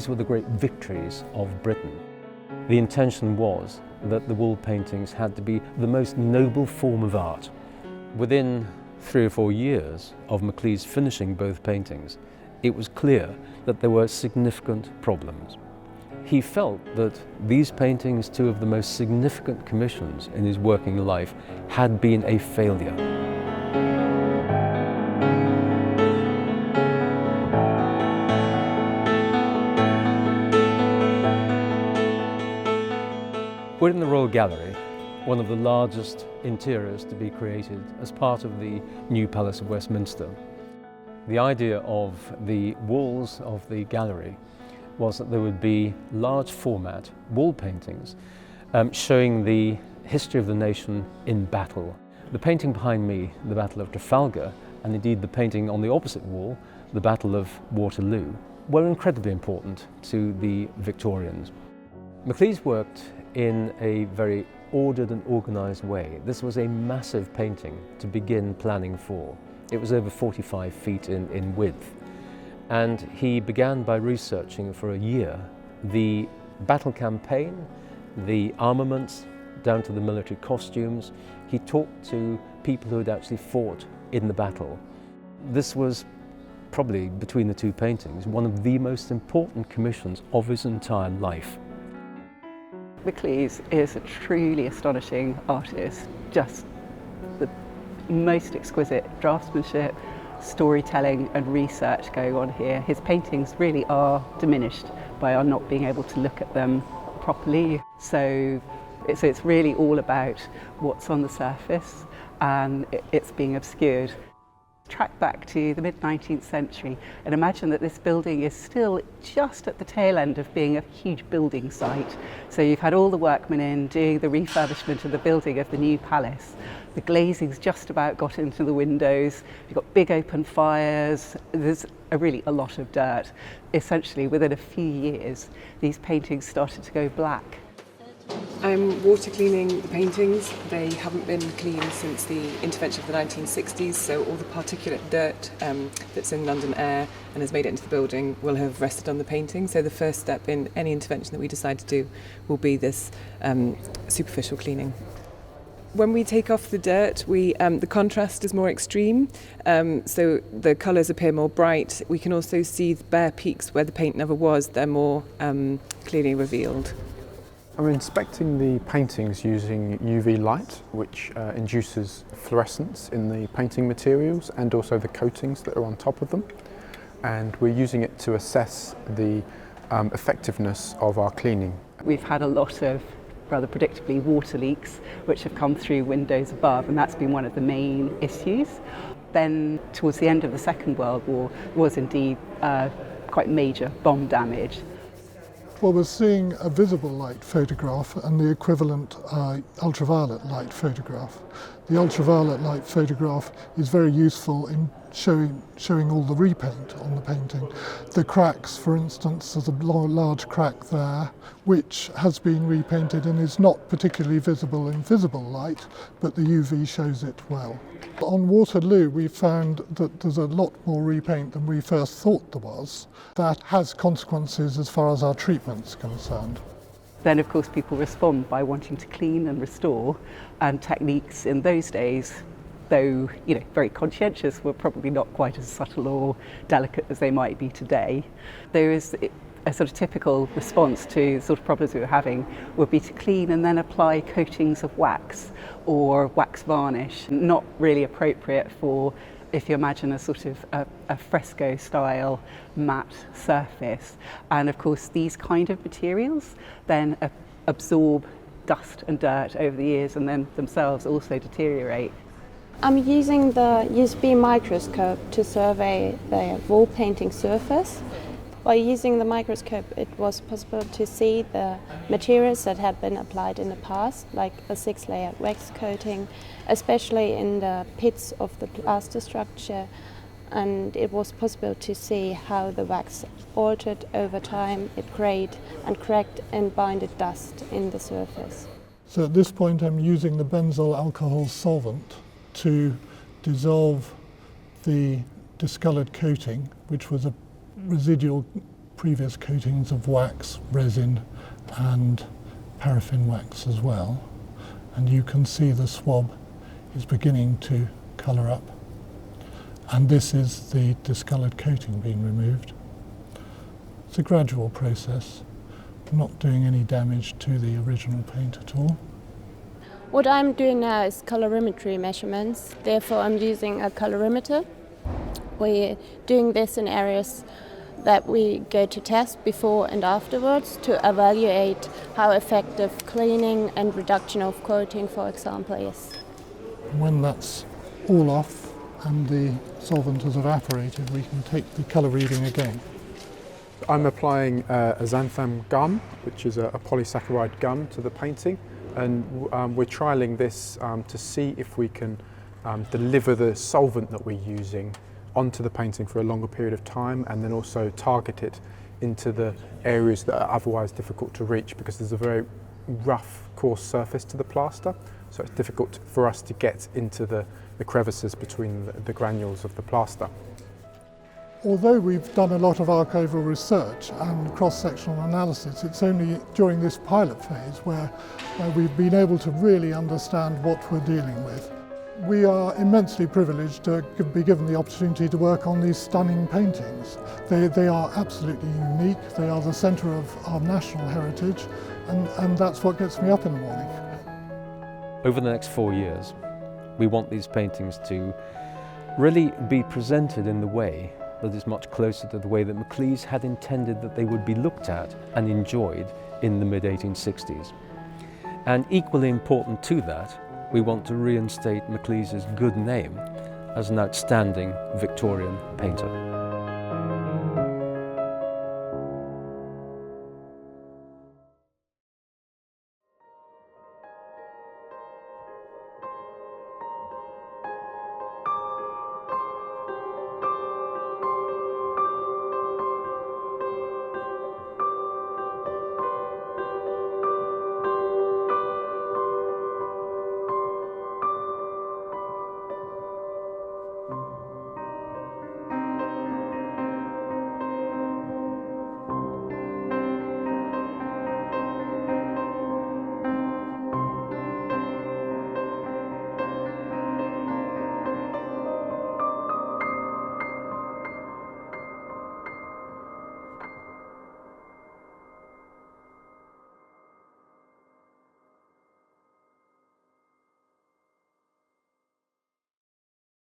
these were the great victories of Britain. The intention was that the wall paintings had to be the most noble form of art. Within 3 or 4 years of Maclise finishing both paintings, it was clear that there were significant problems. He felt that these paintings, 2 of the most significant commissions in his working life, had been a failure. We're in the Royal Gallery, one of the largest interiors to be created as part of the new Palace of Westminster. The idea of the walls of the gallery was that there would be large format wall paintings showing the history of the nation in battle. The painting behind me, the Battle of Trafalgar, and indeed the painting on the opposite wall, the Battle of Waterloo, were incredibly important to the Victorians. Maclise worked in a very ordered and organised way. This was a massive painting to begin planning for. It was over 45 feet in width. And he began by researching for a year the battle campaign, the armaments, down to the military costumes. He talked to people who had actually fought in the battle. This was probably, between the 2 paintings, one of the most important commissions of his entire life. Maclise is a truly astonishing artist, just the most exquisite draftsmanship, storytelling and research going on here. His paintings really are diminished by our not being able to look at them properly. So it's really all about what's on the surface and it's being obscured. Track back to the mid-19th century and imagine that this building is still just at the tail end of being a huge building site. So you've had all the workmen in doing the refurbishment of the building of the new palace. The glazing's just about got into the windows. You've got big open fires. There's really a lot of dirt. Essentially, within a few years, these paintings started to go black. I'm water cleaning the paintings. They haven't been cleaned since the intervention of the 1960s, so all the particulate dirt that's in London air and has made it into the building will have rested on the painting. So the first step in any intervention that we decide to do will be this superficial cleaning. When we take off the dirt, the contrast is more extreme, so the colours appear more bright. We can also see the bare peaks where the paint never was. They're more clearly revealed. I'm inspecting the paintings using UV light, which induces fluorescence in the painting materials and also the coatings that are on top of them. And we're using it to assess the effectiveness of our cleaning. We've had a lot of, rather predictably, water leaks which have come through windows above, and that's been one of the main issues. Then towards the end of the Second World War was indeed quite major bomb damage. Well, we're seeing a visible light photograph and the equivalent ultraviolet light photograph. The ultraviolet light photograph is very useful in showing all the repaint on the painting. The cracks, for instance, there's a large crack there which has been repainted and is not particularly visible in visible light, but the UV shows it well. On Waterloo, we found that there's a lot more repaint than we first thought there was. That has consequences as far as our treatment's concerned. Then, of course, people respond by wanting to clean and restore, and techniques in those days, though very conscientious, were probably not quite as subtle or delicate as they might be today. There is a sort of typical response to the sort of problems we were having would be to clean and then apply coatings of wax or wax varnish, not really appropriate for, if you imagine a sort of a fresco style matte surface. And of course these kind of materials then absorb dust and dirt over the years and then themselves also deteriorate. I'm using the USB microscope to survey the wall painting surface. By using the microscope, it was possible to see the materials that had been applied in the past, like a 6-layer wax coating, especially in the pits of the plaster structure. And it was possible to see how the wax altered over time. It grayed and cracked and binded dust in the surface. So at this point, I'm using the benzyl alcohol solvent to dissolve the discoloured coating, which was a residual previous coatings of wax, resin and paraffin wax as well, and you can see the swab is beginning to colour up, and this is the discoloured coating being removed. It's a gradual process, not doing any damage to the original paint at all. What I'm doing now is colorimetry measurements, therefore I'm using a colorimeter. We're doing this in areas that we go to test before and afterwards to evaluate how effective cleaning and reduction of coating, for example, is. When that's all off and the solvent has evaporated, we can take the colour reading again. I'm applying a xanthan gum, which is a polysaccharide gum, to the painting, and we're trialling this to see if we can deliver the solvent that we're using onto the painting for a longer period of time, and then also target it into the areas that are otherwise difficult to reach, because there's a very rough, coarse surface to the plaster, so it's difficult for us to get into the crevices between the granules of the plaster. Although we've done a lot of archival research and cross-sectional analysis, it's only during this pilot phase where we've been able to really understand what we're dealing with. We are immensely privileged to be given the opportunity to work on these stunning paintings. They are absolutely unique, they are the centre of our national heritage, and that's what gets me up in the morning. Over the next 4 years, we want these paintings to really be presented in the way that is much closer to the way that Maclise had intended that they would be looked at and enjoyed in the mid-1860s. And equally important to that, we want to reinstate Maclise's good name as an outstanding Victorian painter.